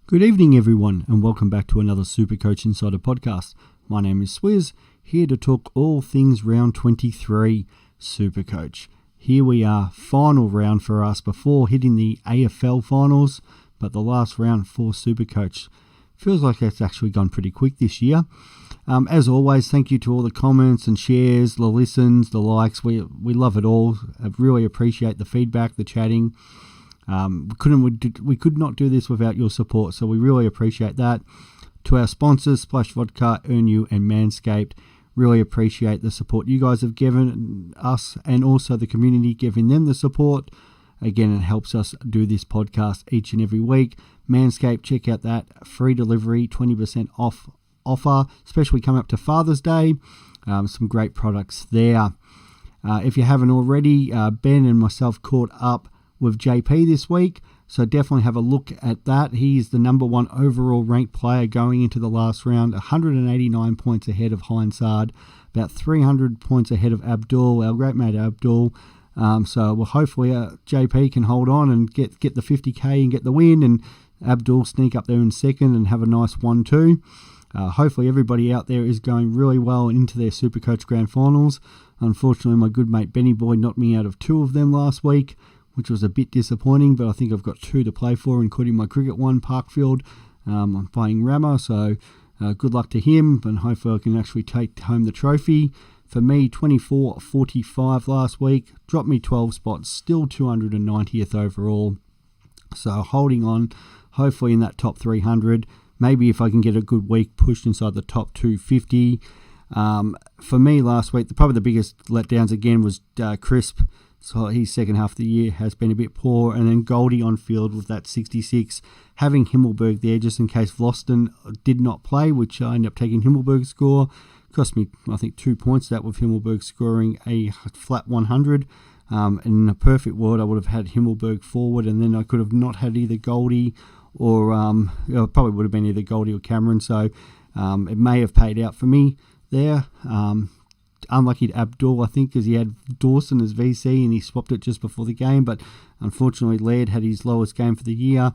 Good evening, everyone, and welcome back to another Supercoach Insider podcast. My name is Swiz, here to talk all things round 23 Supercoach. Here we are, final round for us before hitting the AFL finals, but the last round for Supercoach. Feels like that's actually gone pretty quick this year. As always, thank you to all the comments and shares, the listens, the likes. We love it all. I really appreciate the feedback, the chatting. We could not do this without your support, so we really appreciate that. To our sponsors, Splash Vodka, Earn You, and Manscaped, really appreciate the support you guys have given us, and also the community giving them the support. Again, it helps us do this podcast each and every week. Manscaped, check out that free delivery, 20% off offer, especially coming up to Father's Day. Some great products there. If you haven't already, Ben and myself caught up with JP this week, so definitely have a look at that. He's the number one overall ranked player going into the last round, 189 points ahead of Hindsaard, about 300 points ahead of Abdul, our great mate Abdul. So hopefully JP can hold on and get the 50k and get the win, and Abdul sneak up there in second and have a nice 1-2. Hopefully everybody out there is going really well into their Supercoach Grand Finals. Unfortunately, my good mate Benny Boy knocked me out of two of them last week, which was a bit disappointing, but I think I've got two to play for, including my cricket one, Parkfield. I'm playing Rammer, so good luck to him, and hopefully I can actually take home the trophy. For me, 24-45 last week, dropped me 12 spots, still 290th overall. So holding on, hopefully in that top 300. Maybe if I can get a good week pushed inside the top 250. For me last week, probably the biggest letdowns again was Crisp. So his second half of the year has been a bit poor. And then Goldie on field with that 66. Having Himmelberg there just in case Vlosten did not play, which I ended up taking Himmelberg's score. Cost me, I think, 2 points that with Himmelberg scoring a flat 100. In a perfect world, I would have had Himmelberg forward, and then I could have not had either Goldie or it probably would have been either Goldie or Cameron. So it may have paid out for me there. Unlucky to Abdul, I think, because he had Dawson as VC and he swapped it just before the game. But unfortunately, Laird had his lowest game for the year.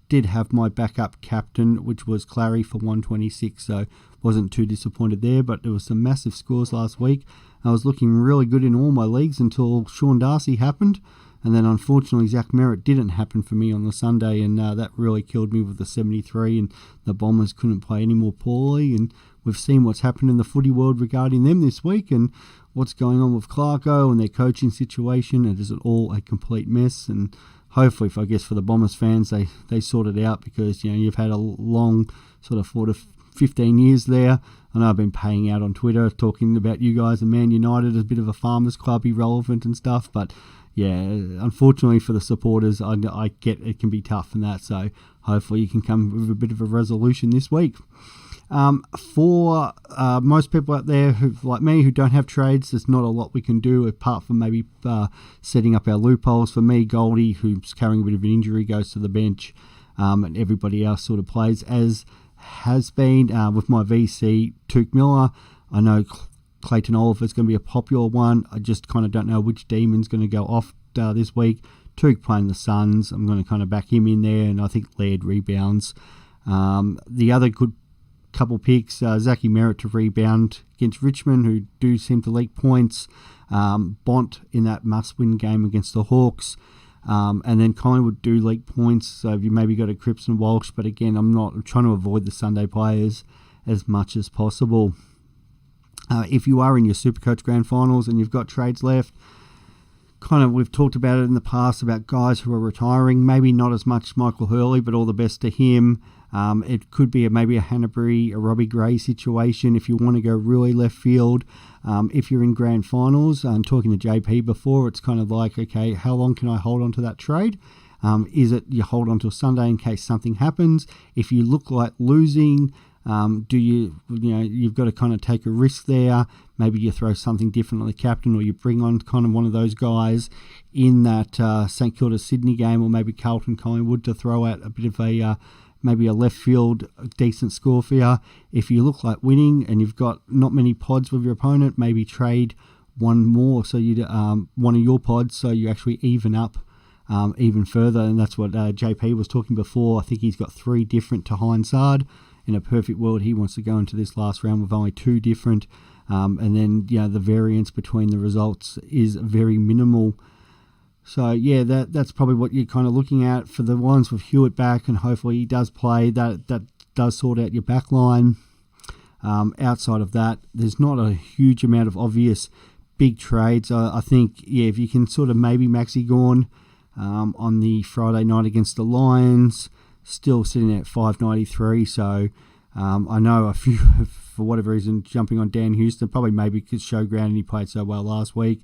Did have my backup captain, which was Clary for 126, so wasn't too disappointed there. But there was some massive scores last week. I was looking really good in all my leagues until Sean Darcy happened. And then unfortunately, Zach Merritt didn't happen for me on the Sunday, and that really killed me with the 73, and the Bombers couldn't play any more poorly. And we've seen what's happened in the footy world regarding them this week, and what's going on with Clarko and their coaching situation. It is all a complete mess, and hopefully, for the Bombers fans, they sort it out, because you've had a long sort of 4 to 15 years there. I know I've been paying out on Twitter talking about you guys and Man United as a bit of a farmers club, irrelevant and stuff, but yeah, unfortunately for the supporters, I get it can be tough and that, so hopefully you can come with a bit of a resolution this week. For most people out there who, like me, who don't have trades, there's not a lot we can do apart from maybe setting up our loopholes. For me, Goldie, who's carrying a bit of an injury, goes to the bench, and everybody else sort of plays as has been. With my VC, Tuke Miller, I know Clayton Oliver's going to be a popular one. I just kind of don't know which demon's going to go off this week. Tuke playing the Suns, I'm going to kind of back him in there, and I think Laird rebounds. The other good couple picks, Zachy Merritt to rebound against Richmond, who do seem to leak points. Bont in that must-win game against the Hawks. And then Collingwood do leak points, so you maybe got a Cripps and Walsh, but again, I'm trying to avoid the Sunday players as much as possible. If you are in your Supercoach Grand Finals and you've got trades left, we've talked about it in the past about guys who are retiring, maybe not as much Michael Hurley, but all the best to him. It could be maybe a Hanbury, a Robbie Gray situation if you want to go really left field. If you're in grand finals, and talking to JP before, it's kind of like, okay, how long can I hold on to that trade? Is it you hold on till Sunday in case something happens? If you look like losing, you've got to kind of take a risk there. Maybe you throw something different on the captain, or you bring on kind of one of those guys in that St Kilda Sydney game, or maybe Carlton Collingwood, to throw out a bit of a maybe a left field decent score for you. If you look like winning and you've got not many pods with your opponent, maybe trade one more, so you one of your pods, so you actually even up even further, and that's what JP was talking before. I think he's got 3 different to Hindsight. In a perfect world, he wants to go into this last round with only 2 different, and then the variance between the results is very minimal. So that's probably what you're kind of looking at for the ones with Hewitt back, and hopefully he does play. That does sort out your back line. Outside of that, there's not a huge amount of obvious big trades. I think if you can sort of maybe Maxi Gorn on the Friday night against the Lions, still sitting at 593. So I know a few, for whatever reason, jumping on Dan Houston, probably maybe because showground and he played so well last week.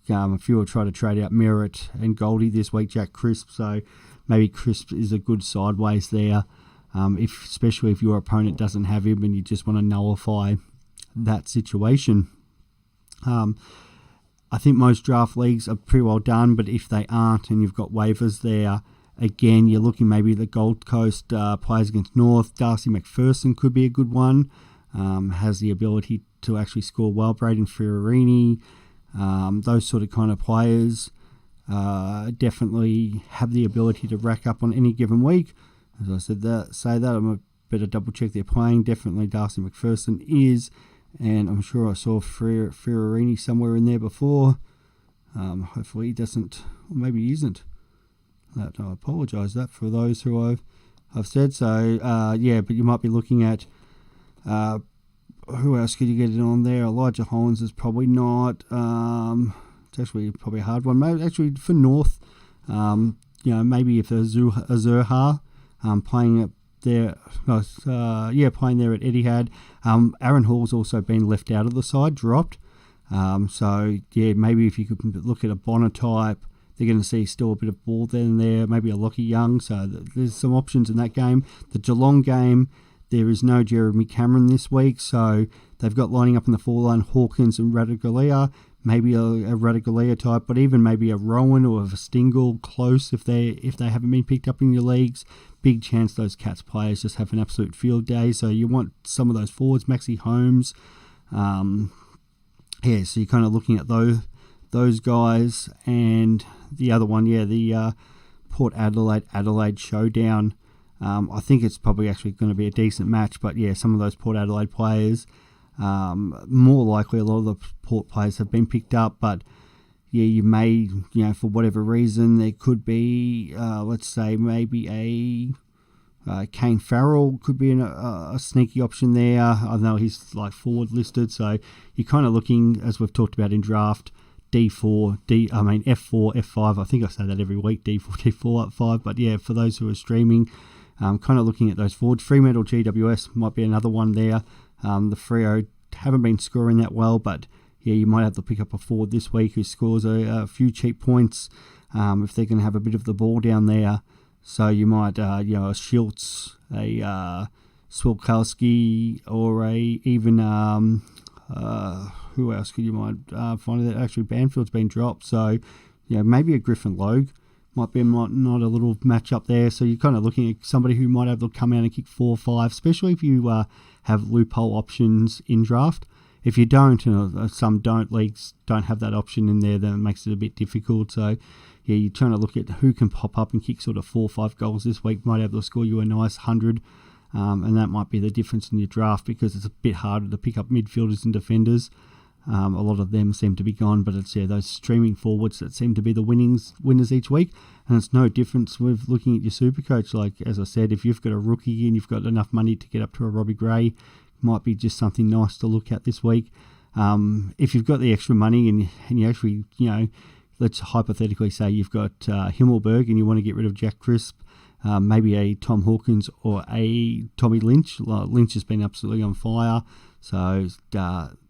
A few will try to trade out Merritt and Goldie this week, Jack Crisp. So maybe Crisp is a good sideways there, especially if your opponent doesn't have him and you just want to nullify that situation. I think most draft leagues are pretty well done, but if they aren't and you've got waivers there, again, you're looking maybe the Gold Coast players against North. Darcy McPherson could be a good one. Has the ability to actually score well. Braden Ferrarini, those sort of kind of players definitely have the ability to rack up on any given week. As I said, I'm going to better double check they're playing. Definitely Darcy McPherson is, and I'm sure I saw Ferrarini somewhere in there before. Hopefully he doesn't, or maybe he isn't. I apologise that for those who I've said. So but you might be looking at who else could you get it on there? Elijah Hollins is probably not. It's actually probably a hard one. Maybe actually for North, maybe if Azurha playing up there, playing there at Etihad. Aaron Hall's also been left out of the side, dropped. Maybe if you could look at a Bonner type, they're going to see still a bit of ball there. Maybe a Lockie Young. So there's some options in that game. The Geelong game, there is no Jeremy Cameron this week, so they've got lining up in the 4 line Hawkins and Radigalia, maybe a Radigalia type, but even maybe a Rowan or a Stingle close if they haven't been picked up in your leagues. Big chance those Cats players just have an absolute field day, so you want some of those forwards, Maxi Holmes. So you're kind of looking at those guys, and the other one, the Port Adelaide showdown. I think it's probably actually going to be a decent match, but some of those Port Adelaide players, more likely a lot of the Port players have been picked up, but you may, for whatever reason, there could be, let's say maybe a Kane Farrell could be a sneaky option there. I know he's like forward listed, so you're kind of looking, as we've talked about in draft, F4, F5. I think I say that every week, D4, F5. But for those who are streaming, kind of looking at those forwards. Fremantle GWS might be another one there. The Freo haven't been scoring that well, but you might have to pick up a forward this week who scores a few cheap points if they're going to have a bit of the ball down there. So you might, a Schultz, a Swilkowski, or even who else could you might find that actually Banfield's been dropped. So maybe a Griffin Logue might be not a little match up there. So you're kind of looking at somebody who might have to come out and kick 4 or 5, especially if you have loophole options in draft. If you don't, some don't, leagues don't have that option in there, then it makes it a bit difficult. So you're trying to look at who can pop up and kick sort of 4 or 5 goals this week, might have to score you a nice 100. And that might be the difference in your draft, because it's a bit harder to pick up midfielders and defenders. A lot of them seem to be gone, but it's those streaming forwards that seem to be the winners each week. And it's no difference with looking at your Supercoach. Like, as I said, if you've got a rookie and you've got enough money to get up to a Robbie Gray, might be just something nice to look at this week. If you've got the extra money and you actually, let's hypothetically say you've got Himmelberg and you want to get rid of Jack Crisp, maybe a Tom Hawkins or a Tommy Lynch. Lynch has been absolutely on fire. So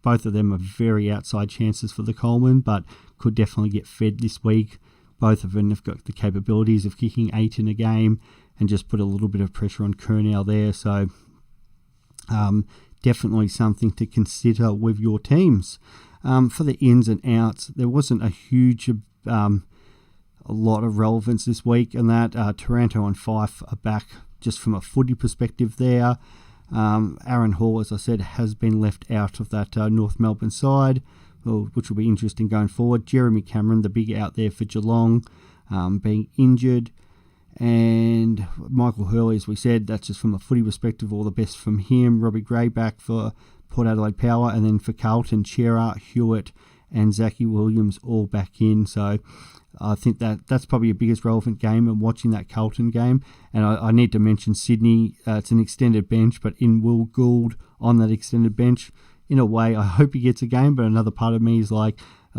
both of them are very outside chances for the Coleman, but could definitely get fed this week. Both of them have got the capabilities of kicking 8 in a game and just put a little bit of pressure on Kernell there. So definitely something to consider with your teams. For the ins and outs, there wasn't a huge a lot of relevance this week, and that Taranto and Fife are back just from a footy perspective there. Aaron Hall, as I said, has been left out of that North Melbourne side, which will be interesting going forward. Jeremy Cameron, the big out there for Geelong. being injured. And Michael Hurley, as we said, that's just from a footy perspective, all the best from him. Robbie Gray back for Port Adelaide Power, and then for Carlton, Chera, Hewitt, and Zachy Williams all back in. So I think that's probably your biggest relevant game, and watching that Carlton game. And I need to mention Sydney. It's an extended bench, but in Will Gould on that extended bench, in a way, I hope he gets a game, but another part of me is like,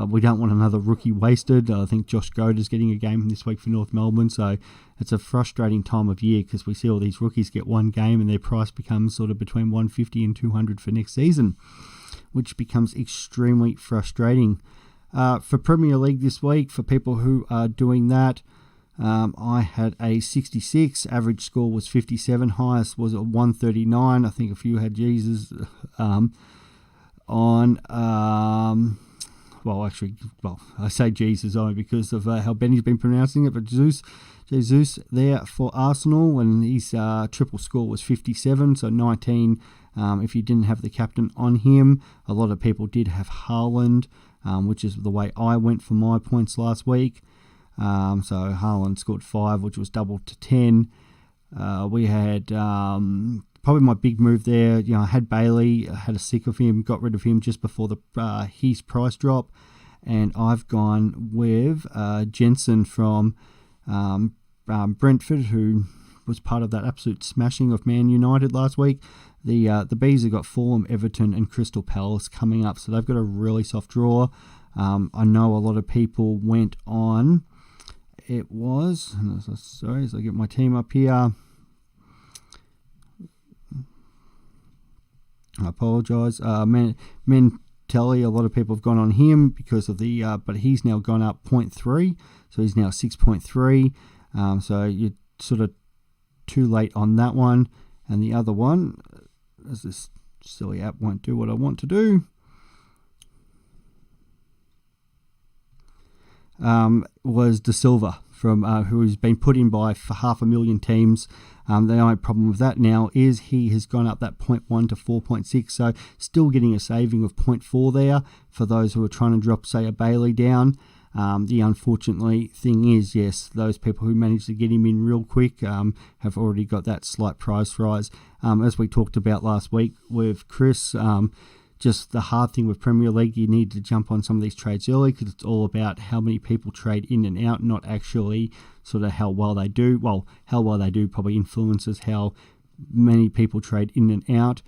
we don't want another rookie wasted. I think Josh Goder's getting a game this week for North Melbourne, so it's a frustrating time of year because we see all these rookies get one game and their price becomes sort of between 150 and 200 for next season, which becomes extremely frustrating. For Premier League this week, for people who are doing that, I had a 66, average score was 57, highest was a 139. I think a few had Jesus I say Jesus only because of how Benny's been pronouncing it, but Jesus there for Arsenal, and his triple score was 57, so 19 if you didn't have the captain on him. A lot of people did have Haaland, which is the way I went for my points last week. So Haaland scored 5, which was double to 10. We had probably my big move there. I had Bailey, I had a sick of him, got rid of him just before his price drop, and I've gone with Jensen from Brentford, who was part of that absolute smashing of Man United last week. The Bees have got Fulham, Everton, and Crystal Palace coming up, so they've got a really soft draw. I know a lot of people went on. It was, sorry, as I get my team up here. I apologise. Mentelli, a lot of people have gone on him because of the, but he's now gone up 0.3, so he's now 6.3. So you're sort of too late on that one. And the other one, as this silly app won't do what I want to do, was De Silva from who's been put in by for 500,000 teams. The only problem with that now is he has gone up that 0.1 to 4.6, so still getting a saving of 0.4 there for those who are trying to drop, say, a Bailey down. The unfortunately thing is, yes, those people who managed to get him in real quick have already got that slight price rise. As we talked about last week with Chris, just the hard thing with Premier League, you need to jump on some of these trades early because it's all about how many people trade in and out, not actually sort of how well they do. Well, how well they do probably influences how many people trade in and out.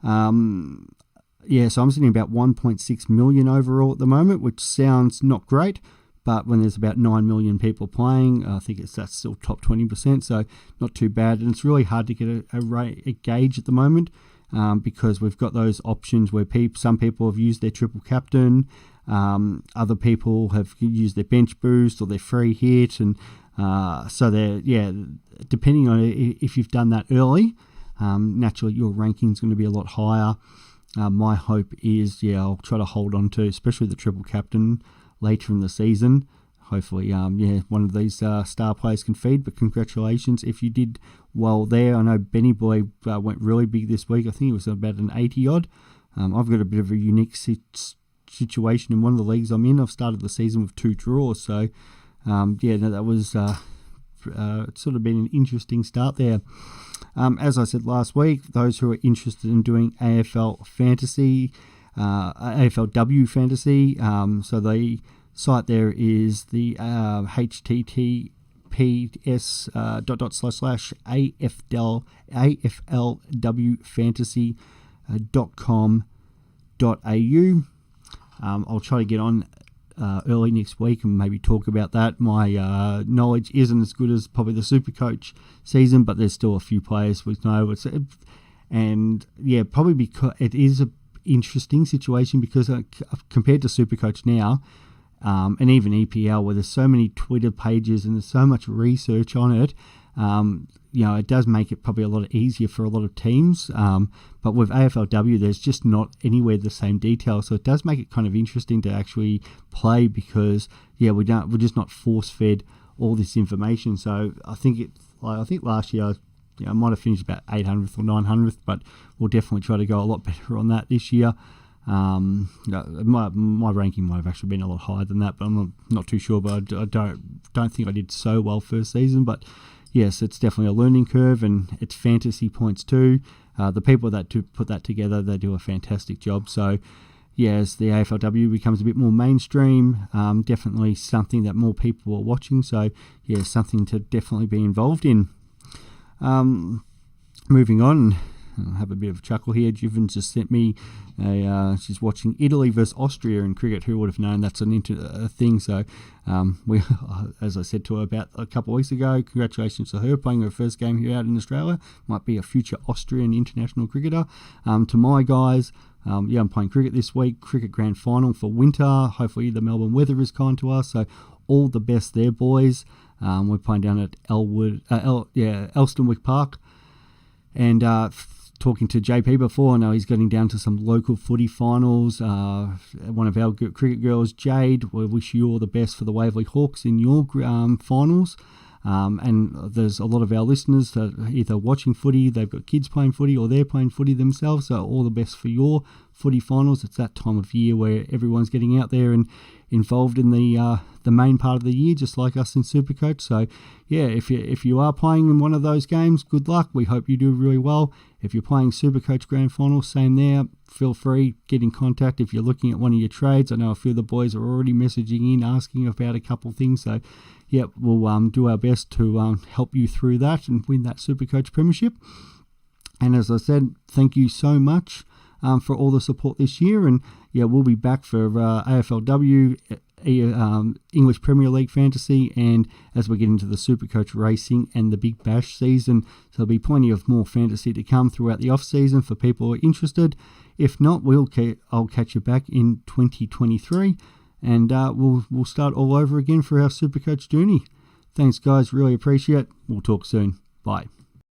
So I'm sitting about 1.6 million overall at the moment, which sounds not great, but when there's about 9 million people playing, I think that's still top 20%, so not too bad. And it's really hard to get a gauge at the moment. Because we've got those options where some people have used their triple captain, other people have used their bench boost or their free hit, and so depending on if you've done that early, naturally your ranking's going to be a lot higher. My hope is, I'll try to hold on to, especially the triple captain later in the season. Hopefully, one of these star players can feed, but congratulations if you did well there. I know Benny Boy went really big this week. I think it was about an 80-odd. I've got a bit of a unique situation in one of the leagues I'm in. I've started the season with 2 draws, so that was sort of been an interesting start there. As I said last week, those who are interested in doing AFL fantasy, AFLW fantasy, so the site there is the https://aflwfantasy.com.au. I'll try to get on early next week and maybe talk about that. My knowledge isn't as good as probably the Supercoach season, but there's still a few players we know. Probably because it is an interesting situation because compared to Supercoach now, and even EPL, where there's so many Twitter pages and there's so much research on it, it does make it probably a lot easier for a lot of teams. But with AFLW, there's just not anywhere the same detail, so it does make it kind of interesting to actually play because we're just not force fed all this information. So I think last year I might have finished about 800th or 900th, but we'll definitely try to go a lot better on that this year. My ranking might have actually been a lot higher than that, but I'm not too sure. But I don't think I did so well first season. But yes, it's definitely a learning curve, and it's fantasy points too. The people that do put that together, they do a fantastic job. So yeah, as the AFLW becomes a bit more mainstream, definitely something that more people are watching. So yeah, something to definitely be involved in. Moving on, I'll have a bit of a chuckle here. Juven just sent me she's watching Italy versus Austria in cricket. Who would have known that's a thing? So we, as I said to her about a couple of weeks ago, congratulations to her playing her first game here out in Australia. Might be a future Austrian international cricketer. To my guys, I'm playing cricket this week. Cricket grand final for winter. Hopefully the Melbourne weather is kind to us. So all the best there, boys. We're playing down at Elstonwick Park. And talking to JP before, I know he's getting down to some local footy finals. One of our cricket girls, Jade, we wish you all the best for the Waverley Hawks in your finals. And there's a lot of our listeners that are either watching footy, they've got kids playing footy, or they're playing footy themselves. So all the best for your footy finals. It's that time of year where everyone's getting out there and involved in the main part of the year, just like us in Supercoach. So yeah, if you are playing in one of those games, good luck. We hope you do really well. If you're playing Supercoach Grand Final, same there. Feel free, get in contact if you're looking at one of your trades. I know a few of the boys are already messaging in, asking about a couple of things. So yeah, we'll do our best to help you through that and win that Supercoach Premiership. And as I said, thank you so much for all the support this year. And yeah, we'll be back for AFLW, English Premier League Fantasy, and as we get into the Supercoach Racing and the Big Bash season. So there'll be plenty of more fantasy to come throughout the off-season for people who are interested. If not, I'll catch you back in 2023, and we'll start all over again for our Supercoach journey. Thanks, guys. Really appreciate it. We'll talk soon. Bye.